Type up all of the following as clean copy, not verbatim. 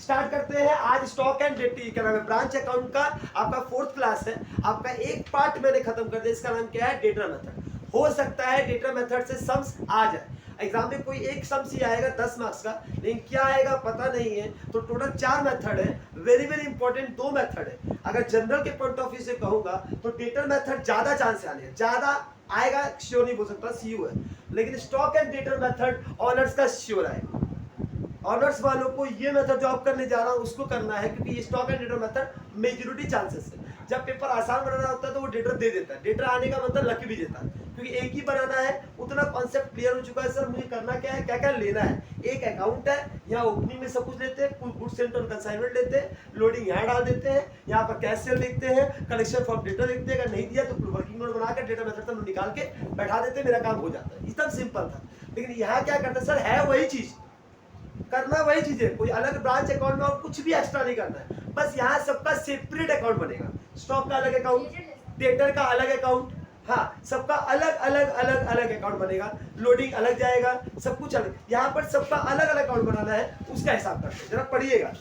Start करते हैं आज स्टॉक एंड क्या नाम है, ब्रांच अकाउंट का आपका 4th क्लास है। आपका एक पार्ट मैंने खत्म कर दिया, इसका नाम क्या है, डेटा मेथड। हो सकता है डेटा मेथड से सम्स आ जाए, एग्जाम में कोई एक सम्स ही आएगा 10 मार्क्स का, लेकिन क्या आएगा पता नहीं है। तो टोटल 4 मेथड है, वेरी वेरी इंपॉर्टेंट 2 मेथड है। अगर जनरल के पॉइंट ऑफ व्यू से कहूंगा तो डेटा मेथड ज्यादा चांस आने, ज्यादा आएगा श्योर नहीं बोल सकता, सीयू है, लेकिन stock and data method honours का श्योर आएगा। ऑनर्स वालों को ये मेथड जो आप करने जा रहा हूं उसको करना है, क्योंकि ये stock and data method majority chances है। जब पेपर आसान बनाना होता है तो वो डेटा दे देता है, डेटा आने का मतलब लक भी देता है, क्योंकि एक ही बनाना है। उतना कॉन्सेप्ट क्लियर हो चुका है, सर मुझे करना क्या है, क्या क्या लेना है। एक अकाउंट है, यहाँ ओपनिंग में सब कुछ लेते हैं, गुड सेंट और कंसाइनमेंट लेते हैं, लोडिंग यहाँ डाल देते हैं, यहाँ पर कैश सेल देखते हैं, कलेक्शन फॉर्म डेटा देखते हैं, अगर नहीं दिया तो वर्किंग नोट बनाकर डेटा मेथड से निकाल के बैठा देते हैं, मेरा काम हो जाता है। इतना सिंपल था। लेकिन यहाँ क्या करते हैं सर, है वही चीज, करना वही चीज है, कोई अलग ब्रांच अकाउंट में और कुछ भी एक्स्ट्रा नहीं करना है, बस यहाँ सबका सेपरेट अकाउंट बनेगा। स्टॉक का अलग अकाउंट, डेटर का अलग अकाउंट, हाँ सबका अलग अलग अलग अलग अकाउंट बनेगा, लोडिंग अलग जाएगा, सब कुछ अलग। यहाँ पर सबका अलग अलग अकाउंट बनाना है, उसका हिसाब करते हैं, जरा पढ़िएगा।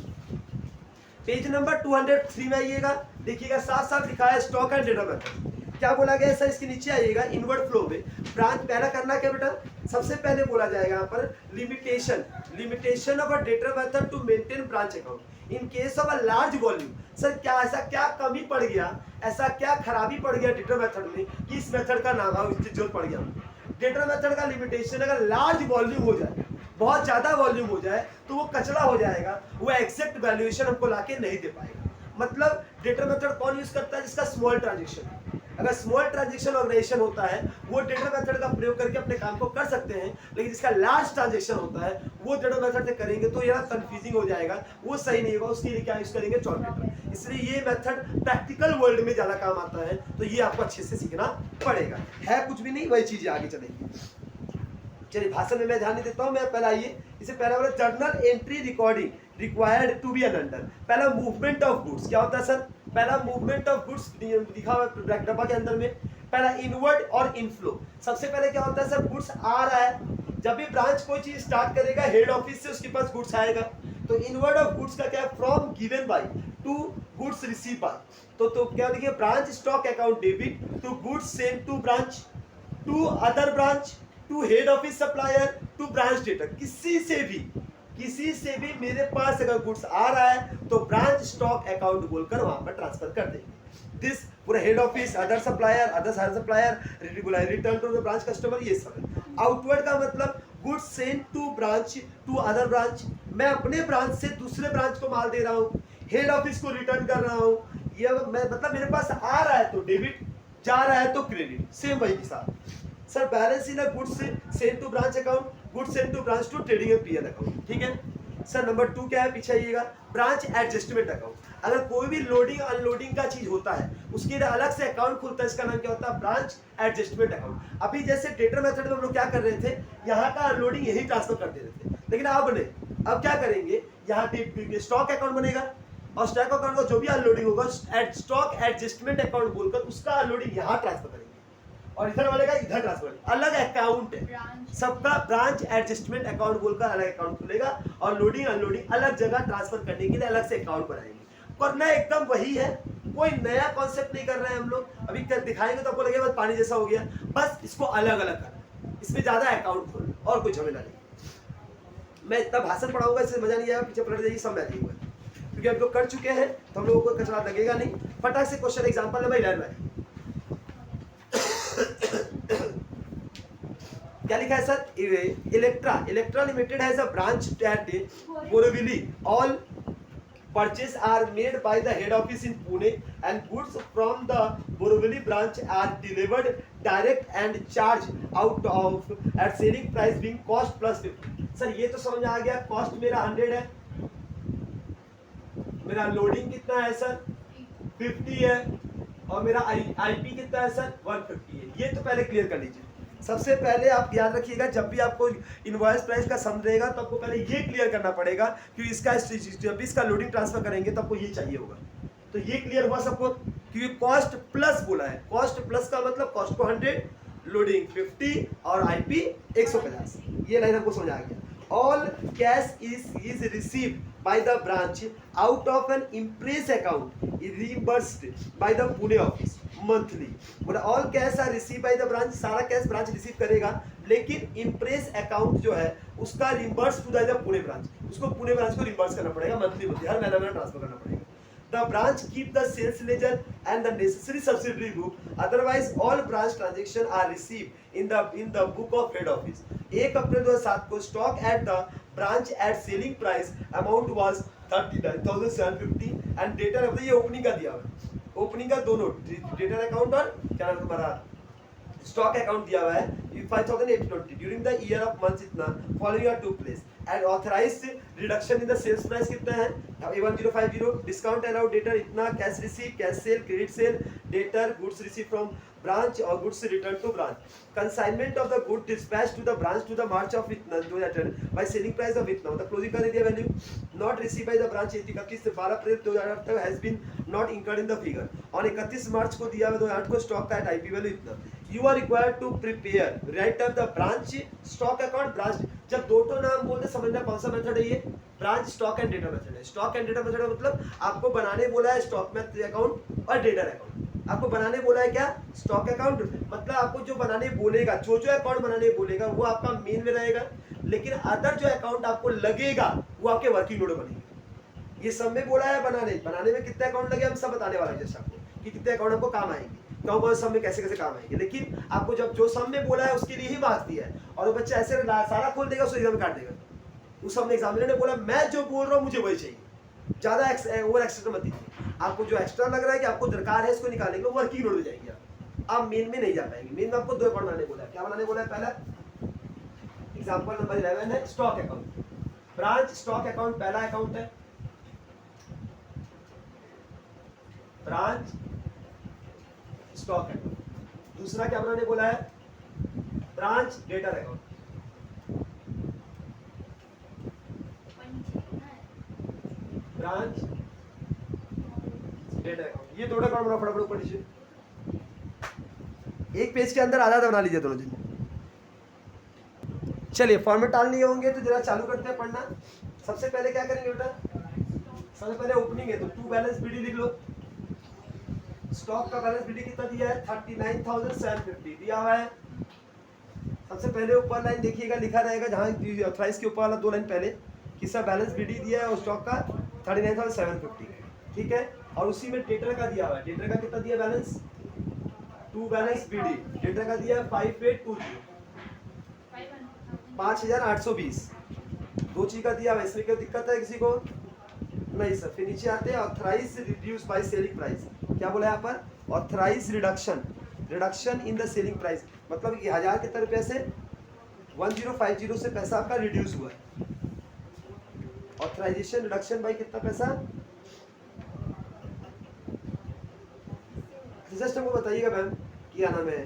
पेज नंबर 203 में आइएगा, देखिएगा साथ साथ लिखा है स्टॉक एंड डेटा मेथड। क्या बोला गया सर, इसके नीचे आइएगा इनवर्ड फ्लो में। ब्रांच पहला करना क्या बेटा, सबसे पहले बोला जाएगा यहाँ पर limitation of a debtor method to maintain branch account in case of a large volume. Sir क्या ऐसा क्या कमी पड़ गया, ऐसा क्या खराबी पड़ गया डेटा मेथड में कि इस मेथड का नाम है, इसकी जरूरत पड़ गया। डेटा मेथड का लिमिटेशन अगर लार्ज वॉल्यूम हो जाए, बहुत ज्यादा वॉल्यूम हो जाए, तो वो कचरा हो जाएगा, वो एग्जैक्ट वैल्यूएशन हमको लाके नहीं दे पाएगा। मतलब डेटा मेथड कौन यूज करता है, जिसका स्मॉल ट्रांजेक्शन है। अगर स्मॉल ट्रांजेक्शन ऑर्गेनाइजेशन होता है वो डेटा मेथड का प्रयोग करके अपने काम को कर सकते हैं, लेकिन जिसका लार्ज ट्रांजेक्शन होता है वो डेटा मेथड से करेंगे तो यह कंफ्यूजिंग हो जाएगा, वो सही नहीं होगा, उसके लिए क्या यूज करेंगे, चॉर्ट डेटा। इसलिए ये मेथड प्रैक्टिकल वर्ल्ड में ज्यादा काम आता है, तो ये आपको अच्छे से सीखना पड़ेगा। है कुछ भी नहीं, वही चीजें आगे चलेंगी। चलिए भाषण में मैं ध्यान नहीं देता हूँ, मैं पहले आइए इसे पहला बोला journal entry recording required to be an under. पहला मूवमेंट ऑफ गुड्स, क्या होता है सर, पहला मूवमेंट ऑफ गुड्स लिखा हुआ है डब्बा के अंदर में। पहला इनवर्ड और इनफ्लो, सबसे पहले क्या होता है सर, गुड्स आ रहा है, जब भी ब्रांच कोई चीज स्टार्ट करेगा हेड ऑफिस से उसके पास गुड्स आएगा, तो इनवर्ड ऑफ गुड्स का क्या है, from given by to goods receive by. तो क्या देखिए, branch stock account debit to goods send to branch to other branch to head office supplier to branch debtor. किसी से भी मेरे पास अगर गुड्स आ रहा है तो ब्रांच स्टॉक अकाउंट बोलकर वहां पर ट्रांसफर कर देंगे। दिस पूरा head office, other supplier, return to the branch customer, ये सब। आउटवर्ड का मतलब goods send to branch to other branch, मैं अपने ब्रांच से दूसरे ब्रांच को माल दे रहा हूँ, हेड ऑफिस को रिटर्न कर रहा हूँ। ये मतलब मेरे पास आ रहा है तो डेबिट, जा रहा है तो क्रेडिट, सेम वही के साथ। Sir balance in goods send to branch account, goods send to branch to trading and PL account, ठीक है। सर नंबर 2 क्या है, पीछे आइएगा, ब्रांच एडजस्टमेंट अकाउंट। अगर कोई भी लोडिंग अनलोडिंग का चीज होता है उसके लिए अलग से अकाउंट खुलता है, इसका नाम क्या होता है, ब्रांच एडजस्टमेंट अकाउंट। अभी जैसे डेटा मेथड में हम लोग क्या कर रहे थे, यहाँ का अनलोडिंग यही ट्रांसफर कर दे रहे थे, लेकिन अब नहीं, अब क्या करेंगे, यहाँ स्टॉक अकाउंट बनेगा और स्टॉक अकाउंट का जो भी अनलोडिंग होगा स्टॉक एडजस्टमेंट अकाउंट बोलकर उसका अनलोडिंग यहाँ ट्रांसफर करेंगे और इधर वाले का इधर ट्रांसफर, अलग अकाउंट है सबका। ब्रांच एडजस्टमेंट अकाउंट बोलकर अलग अकाउंट खुलेगा और लोडिंग अनलोडिंग अलग जगह ट्रांसफर करने के लिए अलग से अकाउंट बनाएंगे। करना एकदम वही है, कोई नया कॉन्सेप्ट नहीं कर रहे हैं हम लोग। अभी दिखाएंगे तो आपको लगेगा बस पानी जैसा हो गया, बस इसको अलग अलग करना, इसमें ज्यादा अकाउंट खोलना और कुछ झमेला नहीं। मैं इतना भाषण पढ़ाऊंगा इससे मजा नहीं आएगा, पीछे पलट जाइए, सब मैं दिया क्योंकि हम लोग कर चुके हैं तो हम लोगों को कचरा लगेगा नहीं। फटाक से क्वेश्चन एग्जाम्पल है भाई, लर्न में क्या लिखा है sir, Electra limited has a branch at Borivali, all purchases are made by the head office in Pune and goods from the Borivali branch are delivered direct and charged out of at selling price being cost plus 50। Sir ये तो समझ आ गया, cost मेरा 100 है, मेरा loading कितना है sir 50 है और मेरा आईपी कितना है सर 150 है। ये तो पहले क्लियर कर लीजिए। सबसे पहले आप याद रखिएगा, जब भी आपको इनवॉइस प्राइस का सम देगा तो आपको पहले ये क्लियर करना पड़ेगा कि इसका जब भी इसका लोडिंग ट्रांसफर करेंगे तो आपको ये चाहिए होगा। तो ये क्लियर हुआ सबको, क्योंकि कॉस्ट प्लस बोला है, कॉस्ट प्लस का मतलब कॉस्ट को 100, लोडिंग 50 और आईपी 150। ये लाइन हमको समझ आ गया। All cash is received by the branch out of an Impress account is reimbursed by the Pune office monthly. बोला all cash are received by the branch, सारा कैश ब्रांच रिसीव करेगा, लेकिन imprest account जो है उसका reimburse to the Pune branch, उसको Pune branch को reimburse करना पड़ेगा मंथली, हर महीना में ट्रांसफर करना पड़ेगा. The branch keep the sales ledger and the necessary subsidiary book. Otherwise, all branch transactions are received in the book of head office. 1 अप्रैल 2007 को stock at the branch at selling price amount was 39,750 and data of the ये opening का दिया हुआ है. Opening का दोनों data account और क्या नाम तुम्हारा स्टॉक अकाउंट दिया हुआ है 5820 during the year of months इतना following are to place and authorised reduction in the sales price कितना है 1050 डिस्काउंट अलाउड डेटर इतना cash receive cash sale credit sale debtor goods receive from branch और goods return to branch consignment of the good dispatch to the branch to the March of इतना 2018 bye selling price of इतना मतलब closing का दे दिया value not receive by the branch 31 से 12 अप्रैल 2008 तक has been not incurred in the figure और 31 मार्च को दिया हुआ 2008 को स्टॉक का आईपी वैल्यू इतना. You are required to prepare write up the branch stock account branch. जब दो तो नाम बोलते समझना कौन सा मेथड है ये branch stock and data method है. स्टॉक एंड डेटा मेथड मतलब आपको बनाने बोला है स्टॉक में अकाउंट और डेटा अकाउंट. आपको बनाने बोला है क्या स्टॉक अकाउंट मतलब आपको जो बनाने बोलेगा जो अकाउंट बनाने बोलेगा वो आपका मेन में रहेगा, लेकिन अदर जो अकाउंट आपको लगेगा वो आपके वर्किंग नोट बनेंगे. ये सब में बोला है बनाने में कितने अकाउंट लगे हम सब बताने वाले हैं जैसे आपको कि कितने अकाउंट आपको काम आएंगे कौन सब में कैसे कैसे काम आएंगे, लेकिन आपको जब जो सब में बोला है उसके लिए ही मार्क्स दिया है और वो बच्चा ऐसे सारा खोल देगा उसको एग्जाम में काट देगा. उस सबने एग्जामिनर ने बोला मैं जो बोल रहा हूँ मुझे वही चाहिए, ज्यादा ओवर एक्स्ट्रा मत दीजिए. आपको जो एक्स्ट्रा लग रहा है कि आपको दरकार है इसको निकालने के लिए वर्किंग नोट हो जाएगी. आप मेन में नहीं जा पाएंगे. मेन में आपको दो अकाउंट बनाने बोला है. क्या बनाने बोला है पहला एग्जाम्पल नंबर 11 है stock account. Branch stock account पहला अकाउंट है ब्रांच स्टॉक अकाउंट. दूसरा क्या बनाने बोला है branch data account. Branch data account ये दोनों अकाउंट बना फटाफट ऊपर नीचे. एक पेज के अंदर आधा बना लीजिए दोनों दिन. चलिए फॉर्मेट डाल लिए होंगे तो जरा चालू करते हैं पढ़ना. सबसे पहले क्या करेंगे बेटा सबसे पहले ओपनिंग है तो टू बैलेंस बीडी लिख लो. स्टॉक का बैलेंस बीडी कितना दिया है 39,750 दिया हुआ है. सबसे पहले ऊपर लाइन देखिएगा लिखा रहेगा जहां ऑथराइज के ऊपर वाला दो लाइन पहले किसका बैलेंस बीडी दिया है और स्टॉक का 39,750 ठीक है. और उसी में डेटर का दिया हुआ है. डेटर का कितना दिया balance to balance BD debtor का दिया है 5820 5820 दो चीज का दिया हुआ. इसमें क्या दिक्कत है किसी को नहीं सर. फिर नीचे आते हैं authorise reduce by selling price. क्या बोला यहाँ पर authorise reduction in the selling price मतलब कि 1000 कितने रुपए से 1050 से पैसा आपका रिड्यूस हुआ है. ऑथराइजेशन रिडक्शन बाय कितना पैसा जस्ट हमको बताइएगा मैम क्या नाम है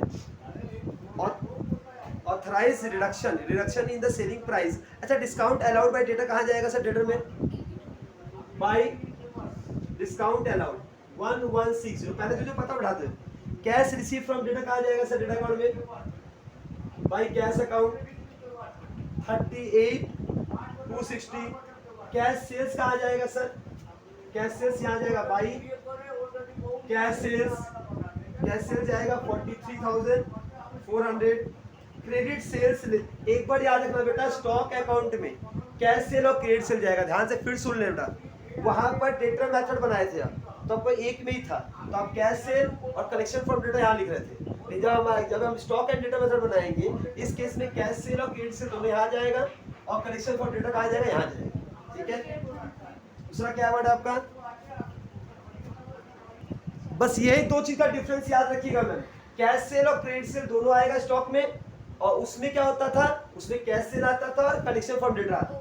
authorise reduction in the selling price. अच्छा डिस्काउंट अलाउड बाय डेटा कहाँ जाएगा सर डेटर में बाय डिस्काउंट अलाउड 1160 पहले तुझे पता बढ़ाते हैं. कैश रिसीव फ्रॉम डेटा कहाँ जाएगा सर डेटा अकाउंट में by cash account 38,260. Cash sales कहाँ जाएगा सर कैश सेल्स यहाँ जाएगा बाय कैश सेल्स जाएगा 43,400. क्रेडिट सेल्स एक बार याद रखना बेटा स्टॉक अकाउंट में कैश सेल और क्रेडिट सेल जाएगा. ध्यान से फिर सुन लेना वहां पर डेटा मेथड बनाए थे आप तो आपको एक में ही था तो आप कैश सेल और कलेक्शन फ्रॉम डेटा यहाँ लिख रहे थे. जब हम स्टॉक एंड डेटा मेथड बनाएंगे इस केस में कैश सेल और क्रेडिट सेल दोनों यहाँ जाएगा और कलेक्शन फ्रॉम डेटा कहाँ जाएगा यहाँ जाएगा. ठीक है. दूसरा क्या वर्ड आपका बस यही दो चीज का डिफरेंस याद रखिएगा मैम. कैश सेल और क्रेडिट सेल दोनों आएगा स्टॉक में और उसमें क्या होता था उसमें कैश सेल आता था और कलेक्शन फ्रॉम डेटा आता था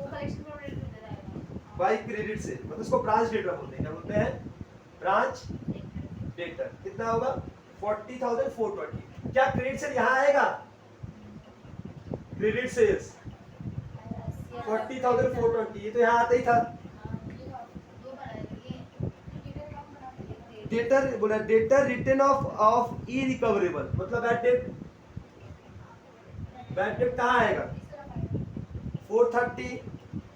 बाय क्रेडिट सेल मतलब उसको ब्रांच डेटा बोलते हैं. क्या बोलते हैं ब्रांच डेटा. कितना होगा 40,420. क्या क्रेडिट सेल यहाँ आएगा क्रेडिट सेल्स 40,420 ये तो यहाँ आता ही था. डेटर बोला डेटर रिटर्न ऑफ इरिकवरेबल मतलब बैड डेट कहाँ आएगा 430.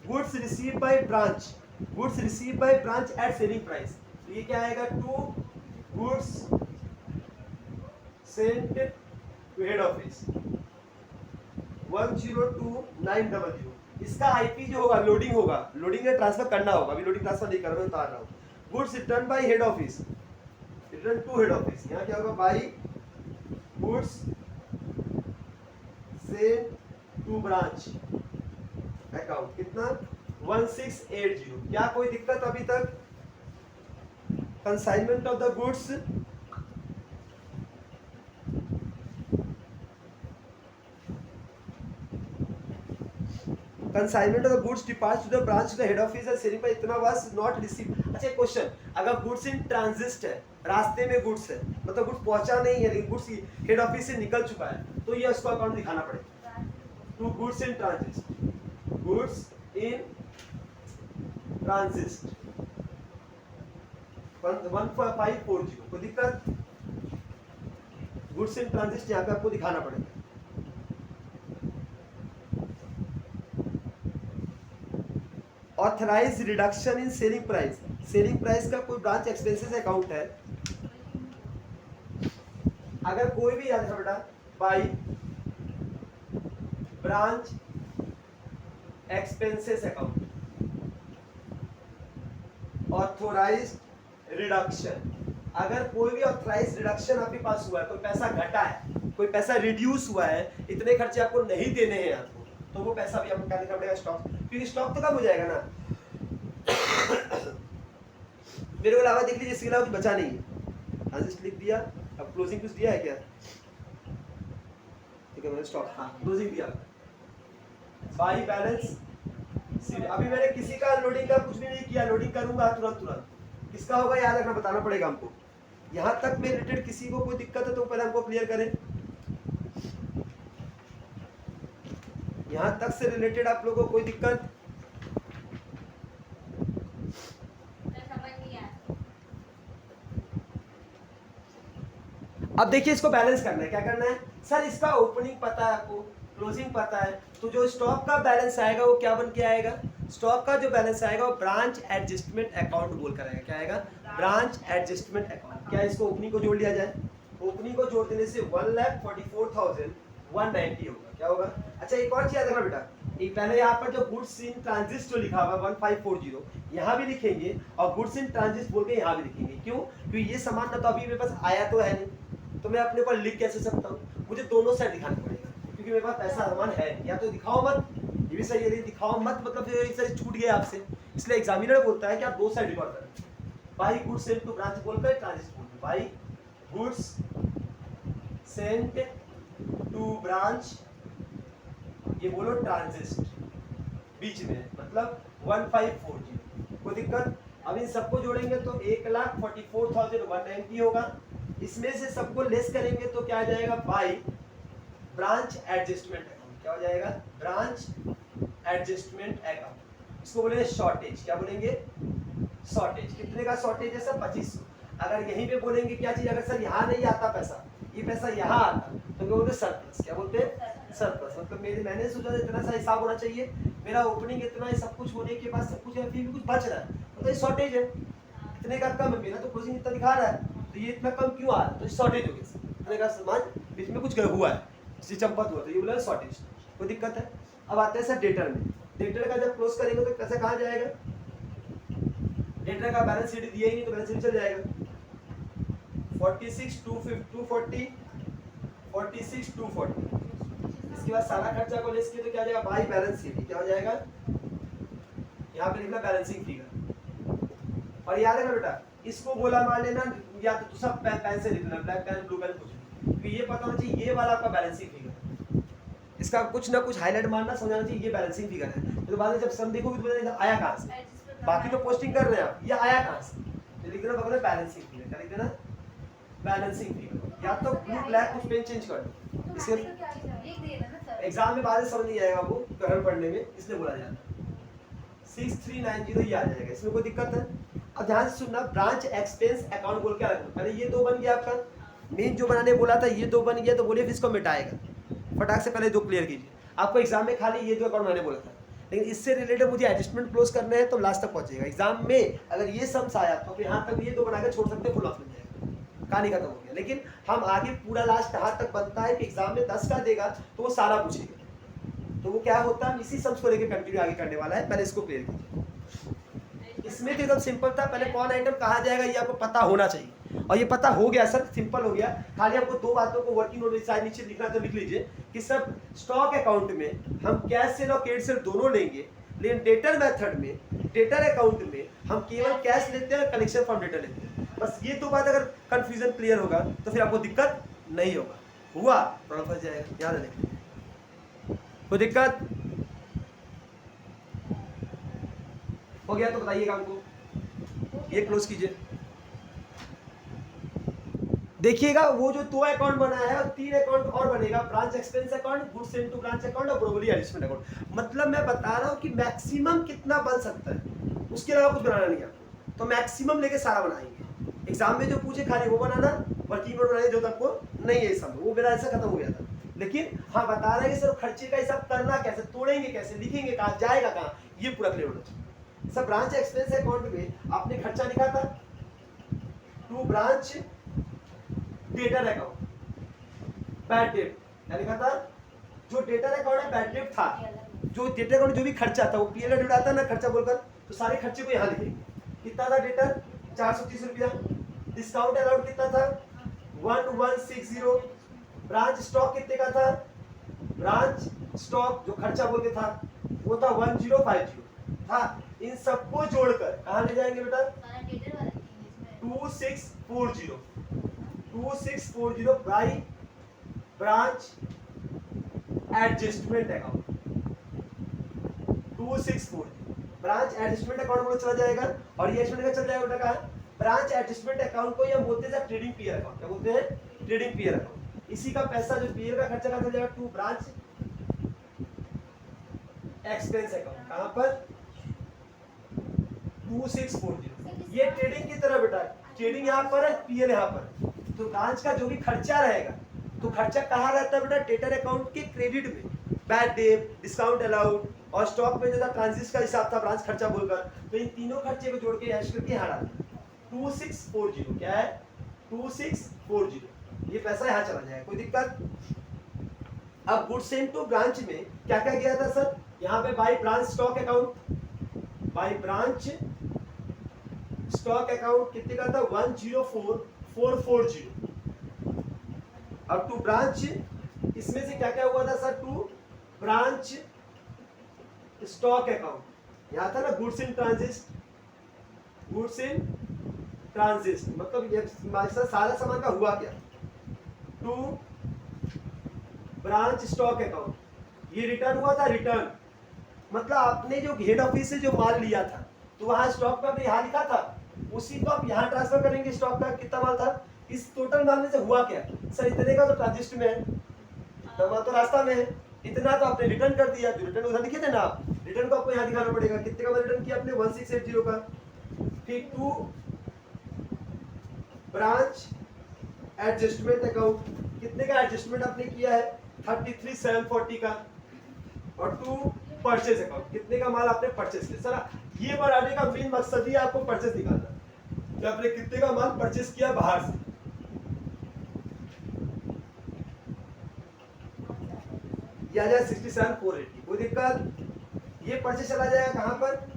Goods receive by branch goods receive by branch at selling price, तो ये क्या आएगा, to goods sent to head office 102,900। इसका आईपी जो होगा, लोडिंग होगा, लोडिंग में ट्रांसफर करना होगा, अभी लोडिंग ट्रांसफर नहीं कर रहा, मैं उतार रहा हूँ। Goods return by head office, return to head office, यहाँ क्या होगा, by goods sent to branch account, कितना 1680। क्या कोई दिक्कत अभी तक? Consignment of the goods, consignment of the goods depart to the branch to the head office and selling price इतना वाज नॉट रिसीव। अच्छा क्वेश्चन, अगर गुड्स इन ट्रांजिट है, रास्ते में गुड्स है, मतलब गुड्स पहुंचा नहीं है लेकिन गुड्स हेड ऑफिस से निकल चुका है, तो ये उसको अकाउंट दिखाना पड़ेगा। To goods in transit, goods in transit 1540, कोई दिक्कत? गुड्स इन ट्रांजिट यहाँ पे आपको दिखाना पड़ेगा। Authorise reduction in selling price, selling price का कोई ब्रांच एक्सपेंसेस अकाउंट है, अगर कोई भी याद है बेटा, by branch expenses account, authorise reduction, अगर कोई भी ऑथराइज रिडक्शन आपके पास हुआ है, कोई पैसा घटा है, कोई पैसा रिड्यूस हुआ है, इतने खर्चे आपको नहीं देने हैं आपको, तो वो पैसा भी आपको क्या देना पड़ेगा, स्टॉक, क्योंकि स्टॉक तो कम हो जाएगा ना। मेरे को अलावा देख लीजिए, इसके अलावा कुछ बचा नहीं है, ट्रांजिट लिख दिया, अब क्लोजिंग कुछ दिया है क्या? ठीक है, मैंने स्टॉक, हाँ क्लोजिंग दिया, बाई बैलेंस शीट। अभी मैंने किसी का लोडिंग का कुछ भी नहीं किया, लोडिंग करूंगा तुरंत, किसका होगा याद रखना, बताना पड़ेगा हमको। यहां तक में रिलेटेड किसी को कोई दिक्कत है तो पहले हमको क्लियर करें, यहां तक से रिलेटेड आप लोगों को कोई दिक्कत? अब देखिए, इसको बैलेंस करना है, क्या करना है सर, इसका ओपनिंग पता है आपको, क्लोजिंग पता है, तो जो स्टॉक का बैलेंस आएगा वो क्या बन के आएगा, स्टॉक का जो बैलेंस आएगा वो ब्रांच एडजस्टमेंट अकाउंट बोलकर आएगा, क्या आएगा, ब्रांच एडजस्टमेंट अकाउंट। क्या इसको ओपनिंग को जोड़ लिया जाए, ओपनिंग को जोड़ देने से 1,44,190 होगा, क्या होगा। अच्छा एक और चीज याद रखना बेटा, एक पहले यहाँ पर जो गुड्स इन ट्रांजिट जो लिखा हुआ 1540 यहाँ भी लिखेंगे और गुड्स इन ट्रांजिट बोल के यहाँ भी लिखेंगे, क्यों, क्योंकि ये सामान ना तो अभी मेरे पास आया तो है नहीं, तो मैं अपने ऊपर लिख कैसे सकता हूँ, मुझे दोनों साइड दिखाना पड़ेगा, क्योंकि मेरे पास पैसा सामान है, या तो दिखाओ मत, ये भी सही है, दिखाओ मत मतलब फिर एक साइड छूट गया आपसे, इसलिए एग्जामिनर बोलता है कि आप दो साइड रिकॉर्ड करें, by goods sent to branch बोलकर ट्रांजिट बोलकर, by goods sent to branch, ये बोलो ट्रांजिट बीच में, मतलब 1540, कोई दिक्कत? अब इन सबको जोड़ेंगे तो 1,44,190 होगा, इसमें से सबको लेस करेंगे तो क्या आ जाएगा, बाई ब्रांच एडजस्टमेंट अकाउंट, क्या हो जाएगा, ब्रांच एडजस्टमेंट अकाउंट, इसको बोलेंगे शॉर्टेज, क्या बोलेंगे, शॉर्टेज। कितने का शॉर्टेज है सर, 2500। अगर यहीं पे बोलेंगे क्या चीज, अगर सर यहाँ नहीं आता पैसा, ये पैसा यहाँ आता, तो क्या बोलते सरप्लस, क्या बोलते हैं, सरप्लस, मतलब मैंने सोचा इतना सा हिसाब होना चाहिए, मेरा ओपनिंग इतना है, सब कुछ होने के बाद सब कुछ है, फिर भी कुछ बच रहा है, मतलब शॉर्टेज है, इतने का कम है, मेरा तो क्लोजिंग इतना दिखा रहा है, तो ये इतना कम क्यों आ रहा है, तो शॉर्टेज हो गया, इतने का सामान बीच में कुछ हुआ है, चंपत हुआ, तो ये बोला शॉर्टेज, कोई दिक्कत है। अब आते हैं सर डेटर में, डेटर का जब क्लोज करेंगे तो पैसा कहाँ जाएगा, डेटर का बैलेंस शीट दिया ही नहीं तो बैलेंस शीट चल जाएगा, 46,240, 46,240, इसके बाद सारा खर्चा को लेस किया तो क्या जाएगा, बाई बैलेंस शीट, क्या हो जाएगा, यहाँ पे लिखना बैलेंसिंग फिगर। और याद रखना बेटा, इसको बोला मान लेना, या तो सब पेन से लिखना, ब्लैक पेन ब्लू पेन कुछ, तो ये पता होना चाहिए ये वाला आपका बैलेंसिंग फिगर, इसका कुछ ना कुछ हाईलाइट मारना, समझाना चाहिए ये बैलेंसिंग फिगर है, तो बाद में जब सम देखोगे तो पता आया कहाँ से, बाकी तो पोस्टिंग कर रहे हैं आप, ये आया कहाँ से, तो लिख देना बगल बैलेंसिंग फिगर, क्या लिख देना, बैलेंसिंग फिगर, या तो ब्लू ब्लैक कुछ पेन चेंज कर दो, इसके एग्जाम में बाद में समझ नहीं आएगा वो करंट पढ़ने में, इसलिए बोला जाता है 6390 ये आ जाएगा, इसमें कोई दिक्कत है। अब ध्यान से सुनना, ब्रांच एक्सपेंस अकाउंट बोल के रखना, पहले ये दो बन गया आपका, मेन जो बनाने बोला था ये दो बन गया, तो बोलिए इसको मिटाएगा, फटाक से पहले दो क्लियर कीजिए, आपको एग्जाम में खाली ये दो अकाउंट बनाने बोला था, लेकिन इससे रिलेटेड मुझे एडजस्टमेंट क्लोज करने हैं तो लास्ट तक पहुंचेगा। एग्जाम में अगर ये सम्स आया तो यहाँ तक ये दो बना के छोड़ सकते हैं, फुल ऑफ मिल जाएगा, कहानी खत्म हो गया। लेकिन हम आगे पूरा लास्ट हाथ तक बनता है कि एग्जाम में 10 का देगा तो वो सारा पूछेगा, तो वो क्या होता है, इसी सम्स को लेकर कंटिन्यू आगे करने वाला है। पहले इसको क्लियर कीजिए। इसमें तो एकदम सिंपल था, पहले कौन आइटम कहा जाएगा ये आपको पता होना चाहिए, और ये पता हो गया सर, सिंपल हो गया। खाली आपको दो बातों को वर्किंग नोट साइड नीचे लिखना तो लिख लीजिए कि सब स्टॉक अकाउंट में हम कैश सेल और क्रेडिट सेल दोनों लेंगे, लेकिन डेटर मेथड में, डेटर अकाउंट में हम केवल कैश लेते हैं, कलेक्शन फ्रॉम डेटर लेते हैं। बस ये दो बात अगर कंफ्यूजन क्लियर होगा तो फिर आपको दिक्कत नहीं होगा। हुआ थोड़ा फंस जाएगा, याद रखें। कोई दिक्कत हो गया तो बताइएगा हमको, ये क्लोज कीजिए। देखिएगा वो जो दो अकाउंट बना है और 3 अकाउंट और बनेगा, branch expense account, goods into branch account और प्रोबेबली एडजस्टमेंट अकाउंट। मतलब मैं बता रहा हूं कि मैक्सिमम कितना बन सकता है, उसके अलावा कुछ बनाना नहीं आपको, तो मैक्सिमम लेके सारा बनाएंगे। एग्जाम में जो पूछे खाली वो बनाना, वर्किंग नोट बनाए जो तक को नहीं है सब, वो मेरा ऐसा खत्म हो गया था। लेकिन हाँ बता रहे हैं कि सर खर्चे का हिसाब करना कैसे, तोड़ेंगे कैसे, लिखेंगे कहाँ, जाएगा कहाँ, ये पूरा क्लियर होना चाहिए। सर ब्रांच एक्सपेंस अकाउंट में आपने खर्चा लिखा था to branch debtor account, bad debt क्या लिखा था, जो डेटर अकाउंट है बैड डेट था, जो डेटर अकाउंट जो भी खर्चा था वो पीएल में जुड़ा था ना खर्चा बोलकर, तो सारे खर्चे को यहाँ लिखेंगे। कितना था डेटर 430 रुपया, डिस्काउंट अलाउड कितना था 1160, ब्रांच स्टॉक कितने का था, ब्रांच स्टॉक जो खर्चा बोल के था वो था 1050 था। इन सबको जोड़कर कहाँ ले जाएंगे बेटा 2640 by branch adjustment account, 2640 branch adjustment account में चला जाएगा। और ये एडजस्टमेंट का चल जाएगा बेटा कहाँ, ब्रांच एडजस्टमेंट अकाउंट को ये बोलते हैं ट्रेडिंग पीयर अकाउंट, क्या बोलते हैं, ट्रेडिंग पीयर अकाउंट। इसी का पैसा जो पीयर का खर्चा का चल जाएगा टू ब्रांच एक्सपेंस अकाउंट, कहां पर 2640। ये ट्रेडिंग की तरह बेटा, ट्रेडिंग यहाँ पर है, पीएल यहाँ पर। तो ब्रांच का जो भी खर्चा रहेगा, तो खर्चा कहाँ रहता है बेटा, डेटर अकाउंट के क्रेडिट में, बैड डेट, डिस्काउंट अलाउड और स्टॉक में जो था ट्रांजिट का हिसाब था ब्रांच खर्चा बोलकर, तो इन तीनों खर्चे को जोड़ के ऐड करके यहाँ डालना 2640, क्या है 2640, ये पैसा यहाँ चला जाएगा, कोई दिक्कत। अब गुड्स इनटू ब्रांच में क्या क्या गया था सर, यहाँ पे by branch stock account, by branch stock account कितने का था 104440। अब टू ब्रांच, इसमें से क्या क्या हुआ था sir, to branch stock account, यहां था ना गुड्स इन ट्रांजिट, गुड्स इन ट्रांजिट मतलब ये सारा सामान का हुआ क्या, टू ब्रांच स्टॉक अकाउंट, ये रिटर्न हुआ था, रिटर्न मतलब आपने जो हेड ऑफिस से जो माल लिया था तो वहां स्टॉक पे यहाँ लिखा था, उसी को आप यहाँ ट्रांसफर करेंगे, स्टॉक का कितना माल था, इस टोटल माल में से हुआ क्या सर, इतने का तो ट्रांजिट में है, तो तो रास्ता में है, इतना तो आपने रिटर्न कर दिया, जो रिटर्न उधर लिखे थे ना आप, रिटर्न को आपको यहाँ दिखाना पड़ेगा, कितने का रिटर्न किया आपने 1680 का। फिर टू ब्रांच एडजस्टमेंट अकाउंट, कितने का एडजस्टमेंट आपने किया है 33740 का। और टू परचेज अकाउंट, कितने का माल आपने परचेज किया। सर ये बढ़ाने का मेन मकसद ही आपको परचेज निकालना, कि आपने कितने का माल परचेज किया बाहर से। यह आ जाए 67480, कोई दिक्कत। ये परचेज चला जाएगा कहां पर,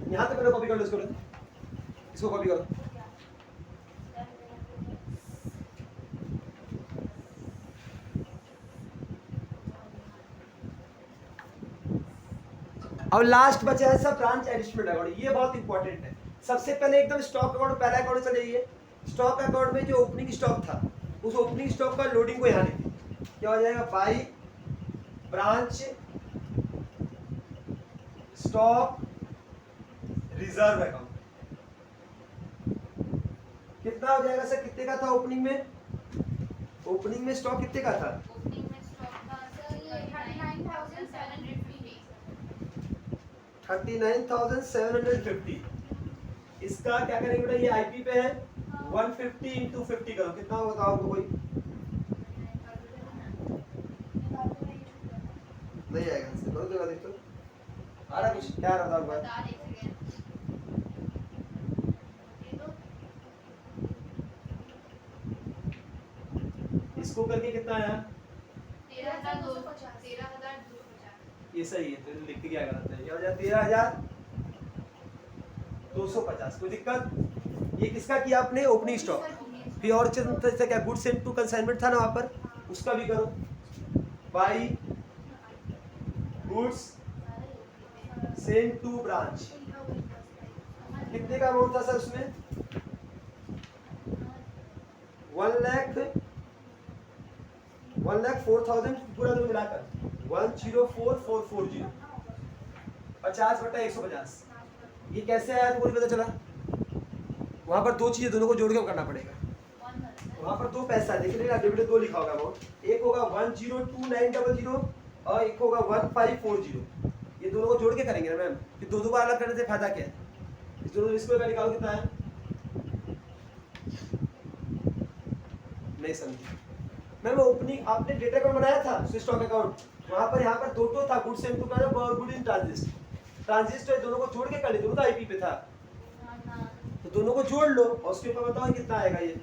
यहां तक मैंने कॉपी कर लो, इसको कॉपी करो। अब लास्ट बचा है सब ब्रांच एडजस्टमेंट अकाउंट, ये बहुत इंपॉर्टेंट है। सबसे पहले एकदम स्टॉक अकाउंट, पहला अकाउंट चले जाइए। स्टॉक अकाउंट में जो ओपनिंग स्टॉक था, उस ओपनिंग स्टॉक का लोडिंग को यहाँ लिखिए, क्या हो जाएगा by branch stock reserve account, कितना हो जाएगा सर, कितने का था ओपनिंग में, ओपनिंग में स्टॉक कितने का था, 39,750। इसका क्या करेंगे बेटा, ये आईपी पे है, 150 इंटू 50 करो, कितना बताओ आपको कोई, नहीं आएगा इससे करो तो देख तो आ रहा कुछ क्या आ रहा था बात इसको करके कितना आया 13,250 ये सही है तो लिख के क्या करते हैं ये हो जाए 13,250 कोई दिक्कत ये किसका किया आपने ओपनिंग स्टॉक फिर और चीज से क्या गुड्स सेंट टू कंसाइनमेंट था ना वहां पर उसका भी करो by goods sent to branch कितने का अमाउंट था सर उसमें 1,04,000 पूरा तो मिलाकर 1,04,440 50/150 ये कैसे आया तो मुझे पता चला वहां पर दो चीजें दोनों को जोड़ के करना पड़ेगा वहां पर दो पैसा देखिए डिविडेंड दो लिखा होगा अमाउंट एक होगा 1,02,900 और एक होगा 1,540 ये दोनों को जोड़ के करेंगे ना मैम कि दो बार अलग करने से फायदा क्या है इस दोनों इसको का निकालो कितना है नहीं समझी मैम ओपनिंग आपने डेटा अकाउंट बनाया था स्टॉक अकाउंट वहां पर यहाँ पर दो था गुड्स एंड टू का गुड इन ट्रांजिस्ट दोनों को जोड़ के कर ले दोनों तो आईपी पे था तो दोनों को जोड़ लो और उसके ऊपर बताओ कितना आएगा ये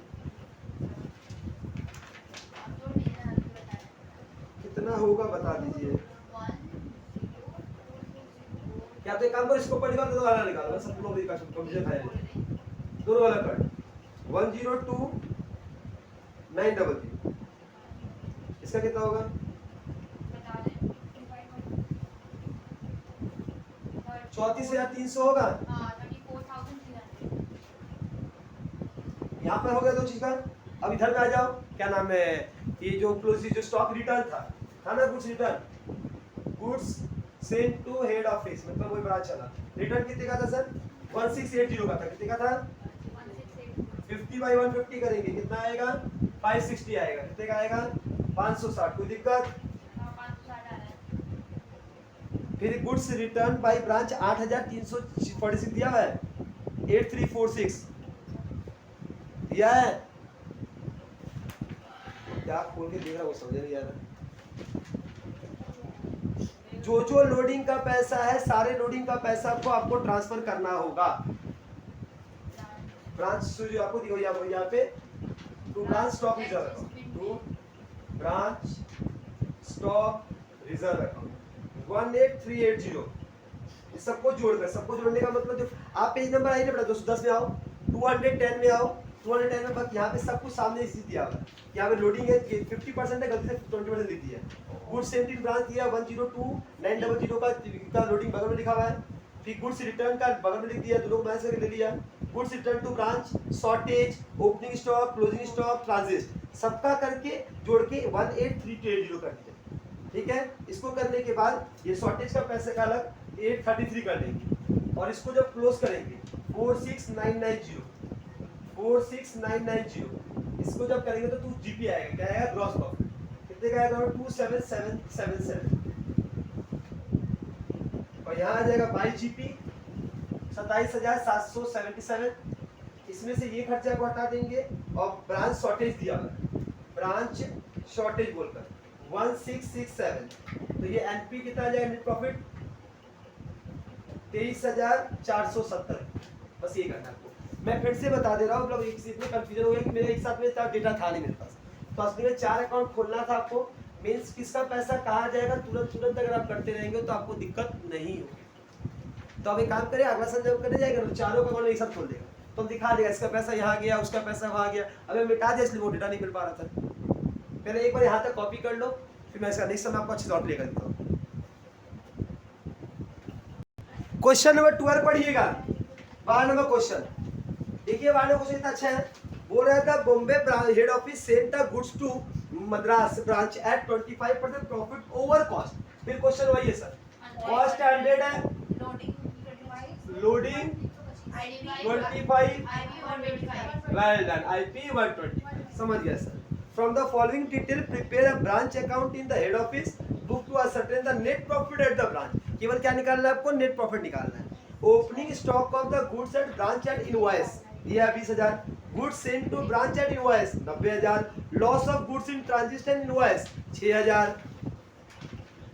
कितना होगा बता दीजिए क्या तो एक काम करो इसको ऊपर निकाल दो वाला निकालो सब लोग का कंप्यूटर खाए दोनों वाला कर 1,02,900 इसका कितना होगा 34,300 होगा यहाँ पर हो गया दो चीज का अब इधर में आ जाओ क्या नाम है ये जो क्लोज जो स्टॉक रिटर्न था ना goods return goods sent to head office मतलब वही बड़ा चला रिटर्न कितने का था सर 1680 का था कितने का था 50/150 करेंगे कितना आएगा 560 आएगा कितने का आएगा 560 कोई दिक्कत फिर गुड्स रिटर्न बाय ब्रांच 8,346 दिया है 8346 दिया है क्या खोल के देख रहा वो समझ नहीं आ रहा जो लोडिंग का पैसा है सारे लोडिंग का पैसा आपको ट्रांसफर करना होगा ब्रांच जो आपको दिखो यहाँ पे to branch stock reserve account to branch stock reserve account 18380 सबको जोड़कर सबको जोड़ने का मतलब जो आप पेज नंबर आइए बेटा 210 में आओ 210 में आओ 210 में बस यहाँ पे सब कुछ सामने इसी दिया हुआ है यहाँ पे लोडिंग है 50% है गलती से 20% लिख दिया गुड्स सेंट इन ब्रांच दिया 1,02,900 का लोडिंग बगल में लिखा हुआ है फिर गुड्स रिटर्न का बगल में लिख दिया दोनों को मैच करके ले लिया goods return to branch shortage opening stock closing stock transit सबका करके जोड़ के 1,8380 कर दिया ठीक है इसको करने के बाद ये शॉर्टेज का पैसे का अलग 833 कर देंगे और इसको जब क्लोज करेंगे 46990 इसको जब करेंगे तो 2 जीपी आएगा क्या आएगा ग्रॉस प्रॉफिट कितने का आएगा 27777 और यहाँ आ जाएगा बाई जीपी 27,777 इसमें से ये खर्चा को हटा देंगे और ब्रांच शॉर्टेज दिया हुआ ब्रांच शॉर्टेज बोलकर 1667 तो ये एनपी कितना आ जाएगा नेट प्रॉफिट 23,470 बस ये करना आपको मैं फिर से बता दे रहा हूँ मतलब इतने कंफ्यूजन हो गया कि मेरे एक साथ में डेटा था नहीं मेरे पास तो असली में 4 अकाउंट खोलना था आपको मींस किसका पैसा कहाँ जाएगा तुरंत अगर आप करते रहेंगे तो आपको दिक्कत नहीं होगी तो अब एक काम करें अगला सन जब करने जाएगा तो चारों का अकाउंट एक साथ खोल देगा तो हम दिखा देगा इसका पैसा यहाँ गया उसका पैसा वहाँ गया अभी मिटा दिया इसलिए वो डेटा नहीं मिल पा रहा था पहले एक बार यहाँ तक कॉपी कर लो फिर मैं इसका नेक्स्ट समय आपको अच्छे से और प्ले कर देता हूँ क्वेश्चन नंबर 12 पढ़िएगा 12 नंबर क्वेश्चन देखिए 12 नंबर क्वेश्चन इतना अच्छा है बोल रहा था Bombay head office sent the goods to Madras branch at 25% profit over cost फिर क्वेश्चन वही है सर कॉस्ट 100 है लोडिंग 25 वेल डन आईपी 120 समझ गया sir From the following detail, prepare a branch account in the head office book to ascertain the net profit at the branch. केवल क्या निकालना है आपको नेट प्रॉफिट निकालना है opening stock of the goods at branch at invoice दिया 20,000 goods sent to branch at invoice 90,000 loss of goods in transit and invoice 6,000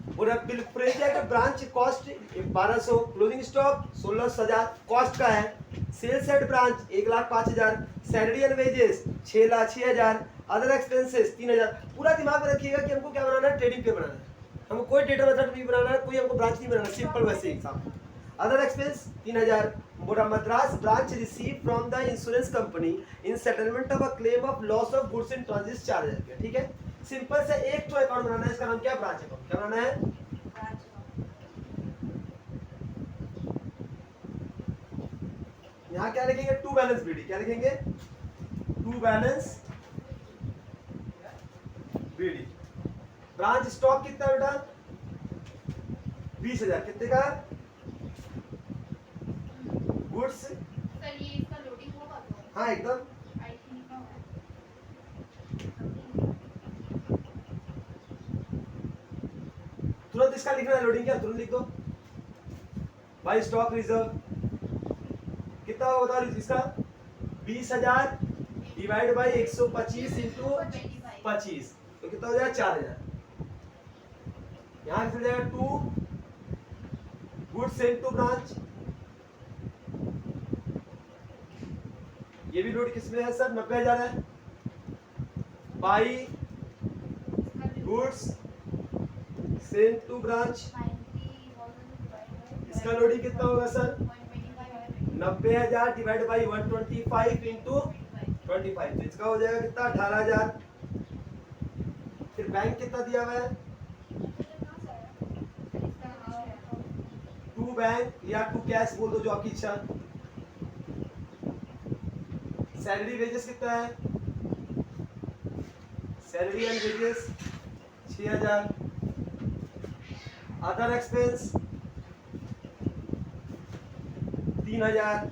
पूरा bill phrase है कि branch cost 1200, closing stock 16,000 cost का है, sales head branch 1,05,000, salary and wages 6,06,000, other expenses 3,000। पूरा दिमाग में रखिएगा कि हमको क्या बनाना है, ट्रेडिंग पे बनाना है, हमको कोई डेटा मेथड नहीं बनाना है, कोई हमको ब्रांच नहीं बनाना, सिंपल वैसे exam. Other expense 3,000, Madras branch receive from the insurance company in settlement of a claim of loss of goods in transit 4,000 रुपया। ठीक है, सिंपल से एक तो अकाउंट बनाना है, इसका नाम क्या, ब्रांच अकाउंट। क्या बनाना है, यहाँ क्या लिखेंगे, टू बैलेंस बीडी। क्या लिखेंगे, to balance BD. Branch stock कितना है बेटा, 20,000। कितने का, गुड्स। सर ये इसका लोडिंग होगा तो हाँ एकदम, आई थिंक का तुरंत इसका लिखना है, लोडिंग क्या, तुरंत लिख दो। बाई स्टॉक रिजर्व कितना होगा बता रही इसका, 20,000 डिवाइड बाई 125 इंटू 25, तो कितना हो जाएगा, 4,000। यहाँ से जाएगा to goods send to branch, ये भी लोड किसमें है सर, 90,000 है, by goods send to branch, इसका लोडिंग कितना होगा सर, 90,000 डिवाइड बाई 125 इंटू 25, तो इसका हो जाएगा कितना, 18,000। फिर बैंक कितना दिया हुआ है, टू बैंक या टू कैश बोल दो, जो आपकी इच्छा। सैलरी वेजेस कितना है, salary and wages 6,000, other expense 3,000।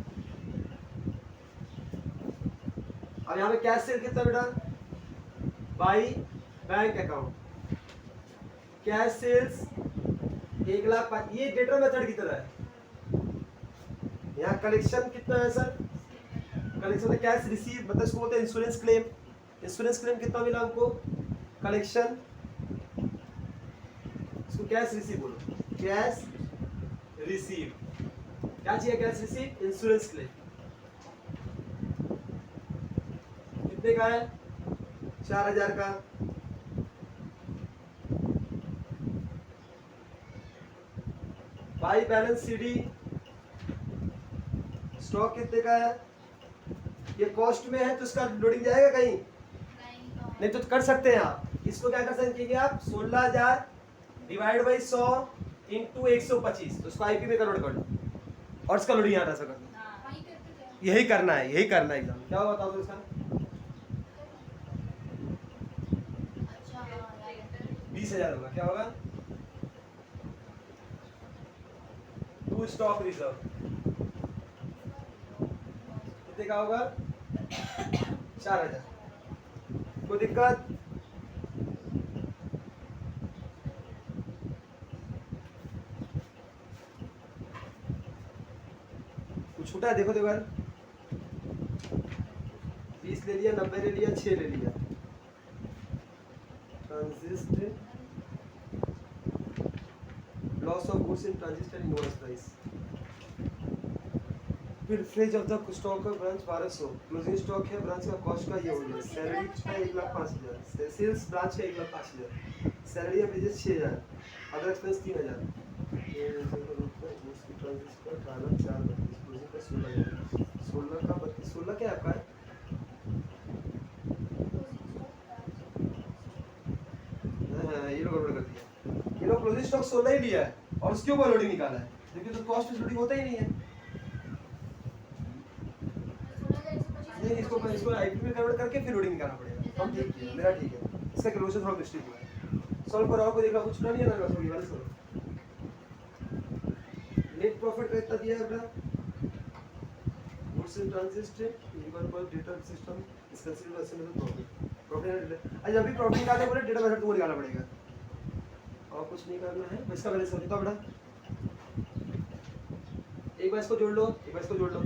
अब यहाँ पे कैश सेल कितना बेटा, by bank account, cash sales 1,05,000, ये डेटा मेथड की तरह है। यहाँ कलेक्शन कितना है सर, कलेक्शन कैश रिसीव, मतलब इसको बोलते हैं इंश्योरेंस क्लेम। इंश्योरेंस क्लेम कितना मिला हमको, कलेक्शन, इसको कैश रिसीव बोलो, कैश रिसीव। क्या चाहिए, कैश रिसीव, इंश्योरेंस क्लेम। कितने का है, 4,000 का। बाई बैलेंस सीडी, स्टॉक कितने का है, ये कॉस्ट में है तो इसका लोडिंग जाएगा कहीं नहीं, तो कर सकते हैं आप, इसको क्या कर सकते हैं आप, 16,000 डिवाइड बाई 100 इंटू 125, तो इसको आईपी में कन्वर्ट कर लो और इसका लोडिंग यहाँ ऐसा कर दो। यही करना है, यही करना है एग्जाम। क्या होगा बताओ तो इसका, 20,000 होगा। क्या होगा, टू स्टॉक रिजर्व कितने का होगा, 4,000। कोई दिक्कत, कुछ छूटा है, देखो देखो यार, 20 ले लिया, 90 ले लिया, 6 ले लिया, transit loss of goods in transit and invoice price. फिर फ्रेज ऑफ द स्टॉक का ब्रांच 1200, क्लोजिंग स्टॉक है ब्रांच का, कॉस्ट का ये हो गया, सैलरी का 1,05,000, सेल्स ब्रांच का 1,05,000, salary and wages 6,000, other expense 3,000, transit का 4,32, क्लोजिंग का 16,000, 16 का 32, 16 क्या आपका है, ये लोग गड़बड़ कर दिया, ये लोग क्लोजिंग स्टॉक 16 ही लिया है और उसके ऊपर लोडिंग निकाला है, जबकि तो कॉस्ट में लोडिंग होता ही नहीं है। नहीं, इसको आईपी में कन्वर्ट करके फिर लोडिंग निकालना पड़ेगा। हम ठीक है, मेरा ठीक है, इसका कैलकुलेशन थोड़ा मिस्टेक हुआ है। सॉल्व करो, आपको देखा कुछ नहीं है ना, सॉल्व वाले सॉल्व। नेट प्रॉफिट का इतना दिया है बेटा, गुड्स इन ट्रांजिट इक्वल पर data system is considered as a profit. Profit आज अभी प्रॉफिट निकालने बोले डेटा मेथड को निकालना पड़ेगा और कुछ नहीं करना है। इसका बैलेंस कर दो बेटा, एक बार इसको जोड़ लो, एक बार इसको जोड़ लो।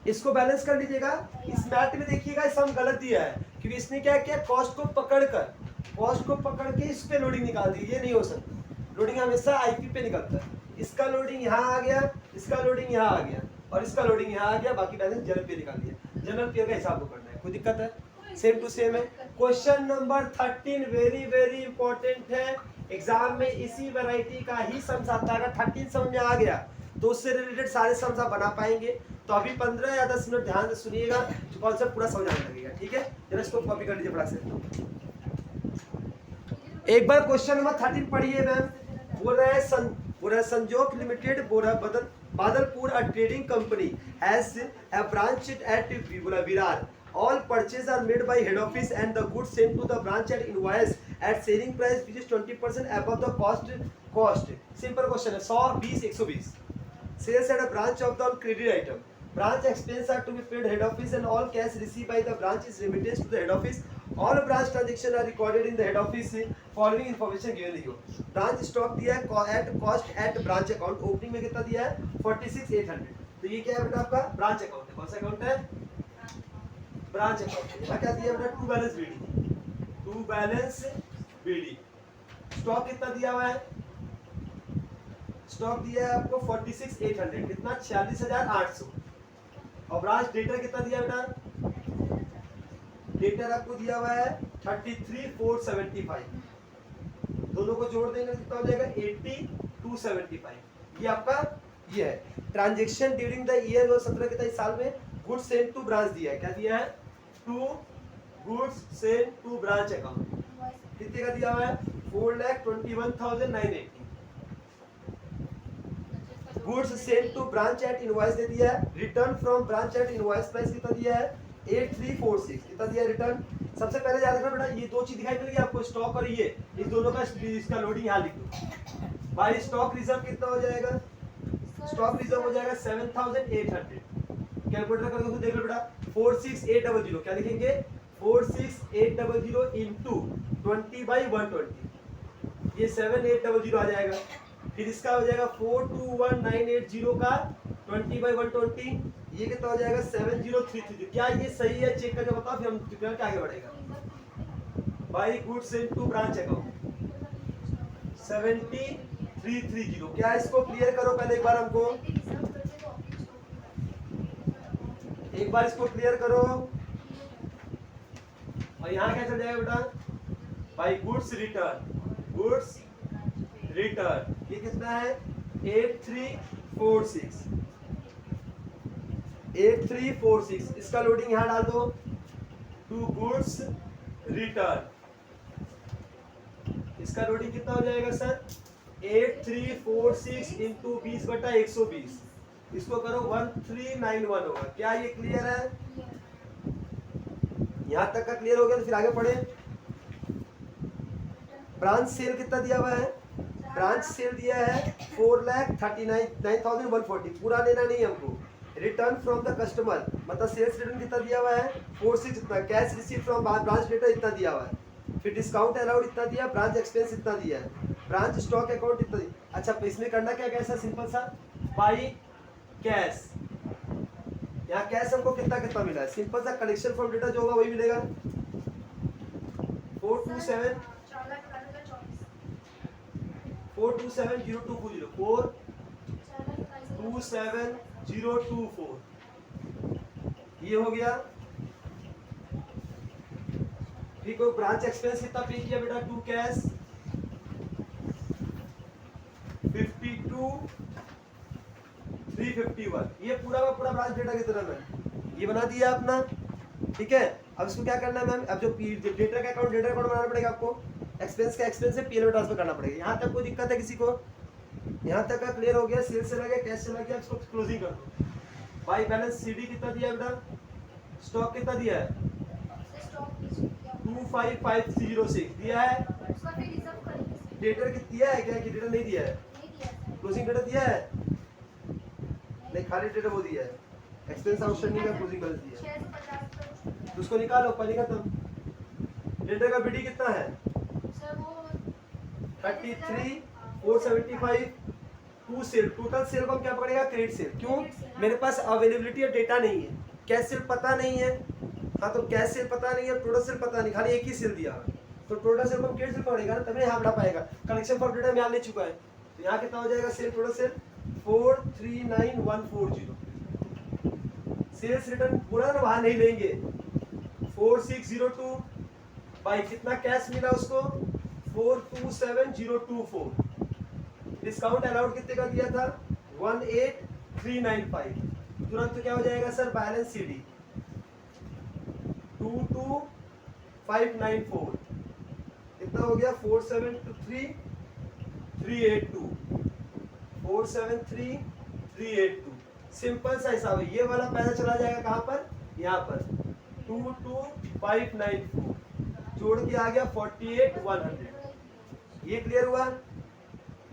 इसको बैलेंस कर लीजिएगा। इस मैट में देखिएगा सम गलत दिया है, क्योंकि इसने क्या किया, कॉस्ट को पकड़ के इस पे लोडिंग निकाल दी। ये नहीं हो सकता, लोडिंग हमेशा आईपी पे निकलता है। इसका लोडिंग यहाँ आ गया, इसका लोडिंग यहाँ आ गया, और इसका लोडिंग यहाँ आ गया, बाकी बैलेंस जनरल पे निकाल दिया। जनरल पे का हिसाब को करना है, कोई दिक्कत है? सेम टू सेम है। Question number 13 very very important है। एग्जाम में इसी वैरायटी का ही सम्स आता है। अगर 13 समझ में आ गया तो उससे रिलेटेड सारे सम्स आप बना पाएंगे। तो अभी 15 या 10 मिनट ध्यान से सुनिएगा, जो कॉन्सेप्ट पूरा समझ आने लगेगा। ठीक है, जरा इसको कॉपी कर लीजिए फटाक से। एक बार क्वेश्चन नंबर 13 पढ़िए मैम। बोल रहा है संजोग limited Badalpur a trading company has a branch at Virar. All purchases are made by head office and the goods sent to the branch at invoice at selling price which is 20% above the cost. Simple question है, 100, 20, 120. Sales at a branch of the credit item. Branch expenses are to be paid head office and all cash received by the branch is remittance to the head office. All branch transactions are recorded in the head office. Following information given here. Branch stock दिया है at cost at branch account. Opening में कितना दिया है? 46,800. तो ये क्या है बेटा आपका ब्रांच अकाउंट है। कौन सा अकाउंट है? Branch account. यहाँ क्या दिया बेटा? To balance BD. स्टॉक कितना दिया हुआ है? स्टॉक दिया है आपको 46,800, कितना? 46,800। और ब्रांच डेटर कितना दिया बेटा? डेटर आपको दिया हुआ है 33,475। दोनों को जोड़ देंगे कितना हो जाएगा? 80,275। ये आपका ये है। ट्रांजेक्शन ड्यूरिंग द ईयर 2017 कितना इस साल में? गुड्स सेंट टू ब्रांच दिया है। क्या दिया है? To goods sent to branch account. कितने का दिया हुआ है? 4,21,980। Goods sent to branch at invoice दे दिया है। Return from branch at invoice price कितना दिया है? 8346। कितना दिया रिटर्न? सबसे पहले याद रखना बेटा, ये दो चीज दिखाई मिल गई आपको, स्टॉक और ये, इस दोनों का इसका लोडिंग यहाँ लिख दो भाई। स्टॉक रिजर्व कितना हो जाएगा? स्टॉक रिजर्व हो जाएगा 7,800। कैलकुलेटर करके देख लो बेटा, 46,800 क्या लिखेंगे? 46,800 इंटू 20/120, ये 7,800 आ जाएगा। फिर इसका हो जाएगा 421,980 का 20/120, ये कितना हो जाएगा? 7,033। क्या ये सही है? चेक करके बताओ, फिर हम ट्यूटोरियल के आगे बढ़ेगा। By goods into branch account 7,330। क्या इसको क्लियर करो पहले एक बार हमको, एक बार इसको क्लियर करो। और यहाँ क्या चल जाएगा बेटा? बाई गुड्स रिटर्न, ये कितना है? 8346। इसका लोडिंग यहाँ डाल दो। टू गुड्स रिटर्न, इसका लोडिंग कितना हो जाएगा सर? 8346 इंटू 20/120, इसको करो 1391 होगा। क्या ये क्लियर है? यहां तक का क्लियर हो गया तो फिर आगे पढ़े। ब्रांच सेल कितना दिया हुआ है? ब्रांच सेल दिया है 4,39,140। पूरा लेना नहीं हमको। रिटर्न फ्रॉम द कस्टमर मतलब सेल्स रिटर्न कितना दिया हुआ है? 46 इतना। Cash receive from branch data इतना दिया हुआ है। फिर डिस्काउंट अलाउड इतना दिया, ब्रांच एक्सपेंस इतना दिया है, ब्रांच स्टॉक अकाउंट इतना दिया। अच्छा, तो इसमें करना क्या? कैसा सिंपल सा, बाई कैश। यहाँ कैश हमको कितना कितना मिला है? सिंपल सा कलेक्शन फ्रॉम डेटा जो होगा वही मिलेगा। 427 427,024 427,024 ये हो गया। ठीक है, ब्रांच एक्सपेंस कितना पे किया बेटा? To cash 52,351। ये पूरा का पूरा ब्रांच डेटा की तरह है, ये बना दिया अपना। ठीक है, अब इसको क्या करना है मैम? अब जो डेटा का अकाउंट बनाना पड़ेगा आपको। एक्सपेंस का एक्सपेंस से पीएल में ट्रांसफर करना पड़ेगा। यहाँ तक कोई दिक्कत है किसी को? यहाँ तक का क्लियर हो गया? सेल्स से लगे, कैश से लगे, इसको क्लोजिंग कर दो। बाई बैलेंस सीडी कितना दिया बेटा? स्टॉक कितना दिया है? 25,506 दिया है। डेटर कितना दिया है? क्या कि डेटर नहीं दिया है? क्लोजिंग डेटा दिया है? नहीं, खाली डेटा वो दिया है। एक्सपेंस आउटस्टैंडिंग का क्लोजिंग बैलेंस दिया है, तो उसको निकालो। पहले खत्म। डेटर का बीडी कितना है? 33,475 टू सेल, टोटल सेल को हम क्या पकड़ेगा, क्रेडिट सेल। क्यों, मेरे पास अवेलेबिलिटी ऑफ डेटा नहीं है, कैश सेल पता नहीं है। हाँ, तो कैश सेल पता नहीं है, टोटल सेल पता नहीं, खाली एक ही सेल दिया है, तो टोटल सेल को हम क्रेडिट सेल पकड़ेगा ना, तभी यहाँ बढ़ा पाएगा। कलेक्शन फॉर डेटा में यहाँ ले चुका है, तो यहाँ कितना हो जाएगा sale, total sale 439140। Sales return बोला ना वहां नहीं लेंगे, 4602 बाई कितना कैश मिला उसको, 427024। डिस्काउंट अलाउड कितने का दिया था, 18395। तुरंत क्या हो जाएगा सर, बैलेंस सीडी 22594 कितना हो गया, 473382 473382। सिंपल सा हिसाब है, ये वाला पैसा चला जाएगा कहाँ पर, यहाँ पर 22594 जोड़ के आ गया 48100। ये क्लियर हुआ,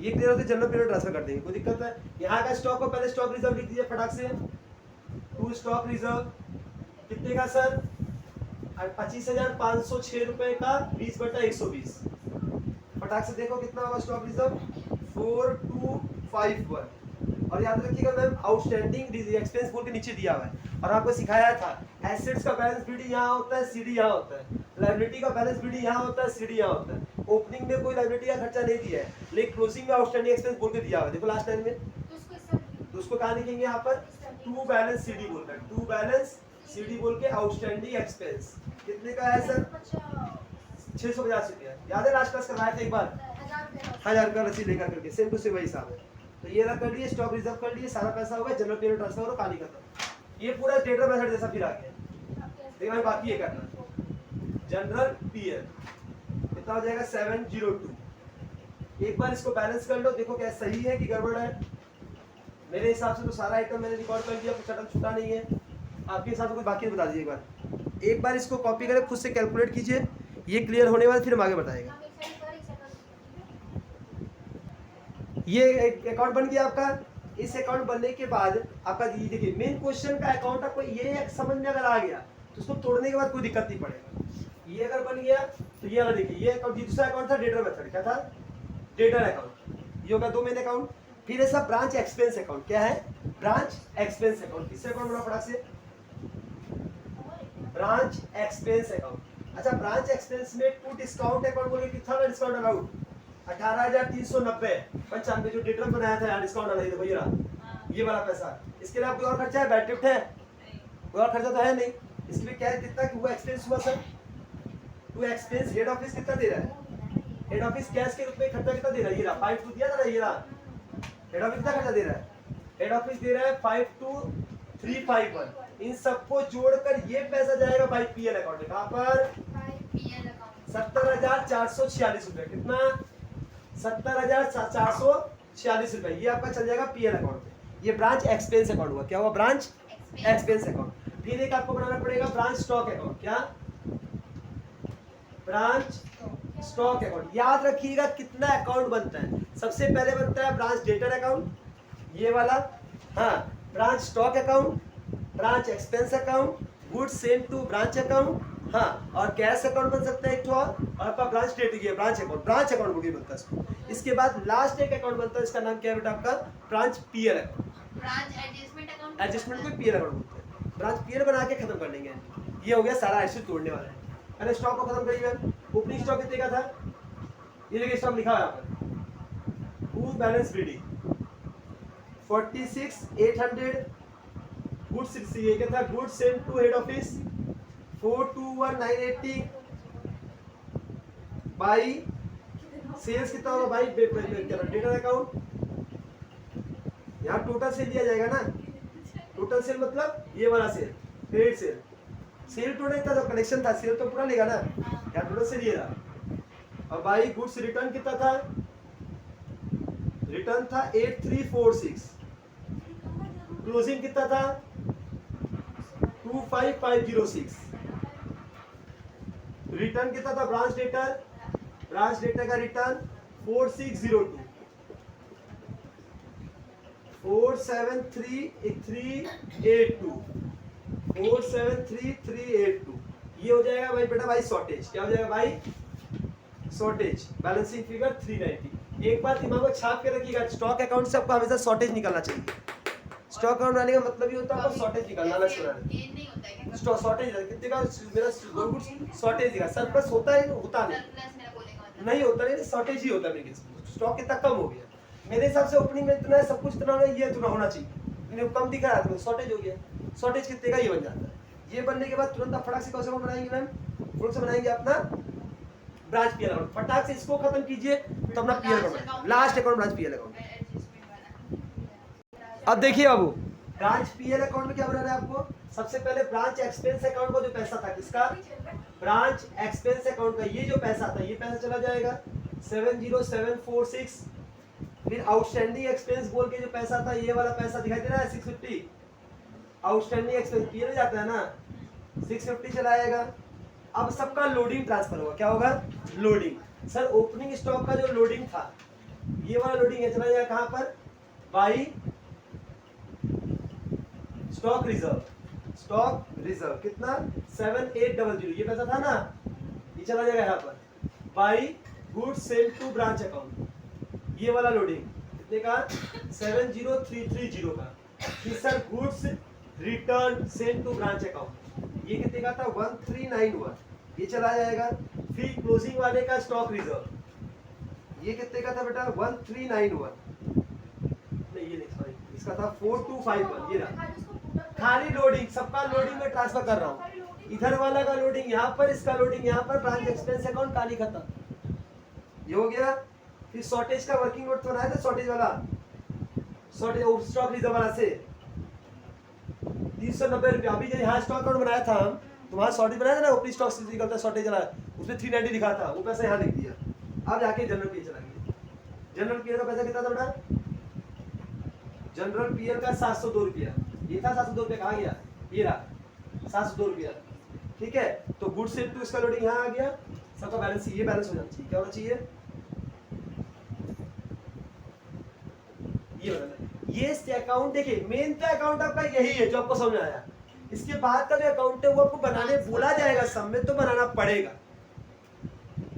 ये क्लियर होते जनरल पीरियड ट्रांसफर कर देंगे, कोई दिक्कत है। यहाँ का स्टॉक को पहले स्टॉक रिजर्व लिख दीजिए फटाक से, टू स्टॉक रिजर्व कितने का सर, 25,506 रुपए का 20/120। फटाक से देखो कितना होगा स्टॉक रिजर्व, 4251। और याद रखिएगा मैम, आउटस्टैंडिंग एक्सपेंस बोल के नीचे दिया हुआ है, और आपको सिखाया था एसेट्स का बैलेंस बीडी यहाँ होता है, सीडी यहाँ होता है, लायबिलिटी का बैलेंस बीडी यहाँ होता है, सीडी यहाँ होता है। ओपनिंग में कोई लायबिलिटी का खर्चा नहीं दिया है, लेकिन क्लोजिंग में आउटस्टैंडिंग एक्सपेंस बोल के दिया हुआ है, देखो लास्ट टाइम में। तो उसको कहाँ लिखेंगे, यहाँ पर टू बैलेंस सीडी बोलकर, टू बैलेंस सीडी बोल के आउटस्टैंडिंग एक्सपेंस कितने का है सर, 650 रुपया। याद है लास्ट क्लास करवाया था एक बार, 1000 का रसीद लेकर करके, सेम टू सेम वही हिसाब है। तो ये रख कर लिए, स्टॉक रिजर्व कर लिए, सारा पैसा होगा, जनरल पीरियड ट्रांसफर और कहानी खत्म। ये पूरा डेटा मेथड जैसा फिर आ गया, लेकिन हमें बाकी ये करना, जनरल पीरियड कितना हो जाएगा 702। एक बार इसको बैलेंस कर लो, देखो क्या सही है कि गड़बड़ है। मेरे हिसाब से तो सारा आइटम मैंने रिकॉर्ड कर दिया, कुछ आइटम छूटा नहीं है। आपके हिसाब से कोई बाकी बता दीजिए एक बार इसको कॉपी करें, खुद से कैलकुलेट कीजिए, ये क्लियर होने बाद फिर हम आगे बताएगा। ये अकाउंट बन गया आपका। इस अकाउंट बनने के बाद आपका ये देखिए मेन क्वेश्चन का अकाउंट आपको ये समझ में अगर आ गया तो उसको तोड़ने के बाद कोई दिक्कत नहीं पड़ेगा। ये अगर बन गया तो ये वाला देखिए, ये अकाउंट दूसरा अकाउंट था डेटर मेथड, क्या था, डेटर अकाउंट, ये होगा 2 मेन अकाउंट। फिर ऐसा ब्रांच एक्सपेंस अकाउंट, क्या है, ब्रांच एक्सपेंस अकाउंट। किससे अकाउंट बना फटाक से, ब्रांच एक्सपेंस अकाउंट। अच्छा, ब्रांच एक्सपेंस में टू डिस्काउंट अकाउंट बोले कितना था डिस्काउंट अलाउड, 18,390 95 जो डेटर बनाया था यार, डिस्काउंट अलाउड भैया, ये वाला पैसा। इसके लिए कोई और खर्चा है, बैड टिप्ट है, कोई और खर्चा तो है नहीं। इसके लिए क्या है, कितना कि वो एक्सपेंस हुआ sir, to expense head office कितना दे रहा है, हेड ऑफिस कैश के रूप में खर्चा कितना दे रहा है, ये रहा 52 दिया था ना, ये रहा हेड ऑफिस कितना खर्चा दे रहा है, हेड ऑफिस दे रहा है 52,351। इन सबको जोड़कर ये पैसा जाएगा भाई पीएल अकाउंट में, कहां पर, 70,446 रुपए। कितना, 70,446 रुपए, ये आपका चल जाएगा पीएल अकाउंट में। ये ब्रांच एक्सपेंस अकाउंट हुआ, क्या हुआ, ब्रांच एक्सपेंस अकाउंट। फिर एक आपको बनाना पड़ेगा ब्रांच स्टॉक अकाउंट, क्या, ब्रांच स्टॉक अकाउंट। याद रखिएगा कितना अकाउंट बनता है, सबसे पहले बनता है ब्रांच डेटर अकाउंट, ये वाला, हाँ, branch stock account, branch expense account, goods sent to branch account, हाँ, और कैश अकाउंट बन सकता है एक और आपका ब्रांच डेट, ये ब्रांच अकाउंट बोलिए बनता है इसको। इसके बाद लास्ट एक अकाउंट बनता है, इसका नाम क्या है बेटा आपका, branch PL account, branch adjustment account, adjustment को पीएल अकाउंट बोलते हैं। ब्रांच पीएल बना के खत्म कर लेंगे। ये हो गया सारा एसिड तोड़ने वाला है। पहले स्टॉक को खत्म करिए। ओपनिंग स्टॉक कितने का था, ये देखिए स्टॉक लिखा है यहाँ पर, टू बैलेंस बीडी 46,800, गुड्स ये क्या था, goods sent to head office 421,980 by sales कितना होगा भाई, डेटर अकाउंट, यहाँ टोटल सेल दिया जाएगा ना, टोटल सेल मतलब ये वाला sale, credit sale, sale total इतना तो कलेक्शन था, सेल तो पूरा लेगा ना, यहाँ टोटल सेल ये रहा। और भाई गुड्स रिटर्न कितना था, रिटर्न था 8346, क्लोजिंग कितना था 25506, रिटर्न कितना था, ब्रांच डेटा का रिटर्न 4602, 473382, 473382। ये हो जाएगा भाई बेटा भाई शॉर्टेज, क्या हो जाएगा भाई, शॉर्टेज, बैलेंसिंग फिगर 390। एक बार दिमाग में छाप के रखिएगा, स्टॉक अकाउंट से आपको हमेशा शॉर्टेज निकलना चाहिए। स्टॉक अकाउंट बनाने का मतलब ये होता है आपको शॉर्टेज निकालना, ना छुड़ाना। गेन नहीं होता है क्या? स्टॉक शॉर्टेज कितने का मेरा गुड्स शॉर्टेज दिखा, सरप्लस होता है होता नहीं, सरप्लस मेरा बोलने का मतलब नहीं होता, नहीं शॉर्टेज ही होता है मेरे केस में। स्टॉक कितना कम हो गया मेरे हिसाब से, ओपनिंग में इतना है, सब कुछ इतना है, ये इतना होना चाहिए, इन्हें कम दिख रहा है तो शॉर्टेज हो गया। शॉर्टेज कितने का ये बन जाता है। ये बनने के बाद तुरंत आप फटाक से कौन सा अकाउंट बनाएंगे मैम, कौन सा बनाएंगे अपना ब्रांच पीएल अकाउंट। फटाक से इसको खत्म कीजिए तो अपना PL account, last account branch PL account. Adjustment वाला। अब देखिए बाबू, ब्रांच पीएल अकाउंट में क्या बनाना है आपको, सबसे पहले ब्रांच एक्सपेंस अकाउंट का जो पैसा था, किसका, ब्रांच एक्सपेंस अकाउंट का, ये जो पैसा था ये पैसा चला जाएगा 70746। फिर आउटस्टैंडिंग एक्सपेंस बोल के जो पैसा था, ये वाला पैसा दिखाई दे रहा है 650, आउटस्टैंडिंग एक्सपेंस पीएल जाता है ना, 650 चला जाएगा। अब सबका लोडिंग ट्रांसफर होगा, क्या होगा, लोडिंग। सर ओपनिंग स्टॉक का जो लोडिंग था, ये वाला लोडिंग है, चला जाएगा कहां पर, by stock reserve. Stock reserve कितना 7800, ये पैसा था ना, ये चला जाएगा यहाँ पर by goods sold to branch account. ये वाला लोडिंग कितने का 70330 का। फिर sir goods return send to branch account, ये कितने का था 1391, ये चला जाएगा। फिर क्लोजिंग वाले का स्टॉक रिजर्व, ये कितने का था बेटा 1391, नहीं ये नहीं सॉरी, इसका था 4251। ये रहा खाली लोडिंग, सबका लोडिंग में ट्रांसफर कर रहा हूँ, इधर वाला का लोडिंग यहाँ पर, इसका लोडिंग यहाँ पर, ब्रांच एक्सपेंस अकाउंट खाली खत्म, ये हो गया। फिर शॉर्टेज का वर्किंग नोट बनाया था, शॉर्टेज वाला, शॉर्टेज स्टॉक रिजर्व वाला से 390 रुपया। अभी जो यहाँ स्टॉक अकाउंट बनाया था हम, तो वहाँ शॉर्टेज बनाया था ना, ओपनिंग स्टॉक से निकलता शॉर्टेज वाला, उसमें 390 लिखा था, वो पैसा यहाँ लिख दिया। अब जाके जनरल पीएल चला गया। जनरल पीएल का पैसा कितना था बेटा, जनरल पीएल का 702 रुपया, ये था 702 रुपया, कहाँ गया, ये रहा 702 रुपया, ठीक है। तो गुड सेल टू इसका लोडिंग यहाँ आ गया, सबका बैलेंस ये बैलेंस हो जाना चाहिए, क्या होना चाहिए, ये वाला। ये अकाउंट देखिए, मेन तो अकाउंट आपका यही है जो आपको समझ में आया। इसके बाद का जो अकाउंट है वो आपको बनाने बोला जाएगा, सब में तो बनाना पड़ेगा।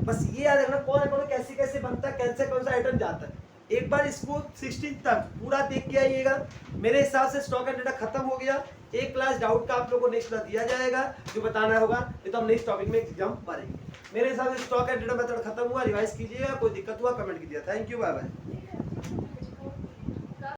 बस ये याद रखना कौन अकाउंट कैसे कैसे बनता है, कैसे कौन सा आइटम जाता है। एक बार इसको 16 तक पूरा देख के आइएगा। मेरे हिसाब से स्टॉक एंड डेटा खत्म हो गया। एक क्लास डाउट का आप लोगों को नेक्स्ट क्लास दिया जाएगा जो बताना होगा, नहीं तो हम नेक्स्ट टॉपिक में जंप मारेंगे। मेरे हिसाब से स्टॉक एंड डेटा मेथड खत्म हुआ, रिवाइज कीजिएगा, कोई दिक्कत हुआ कमेंट कीजिएगा। Thank you, bye bye.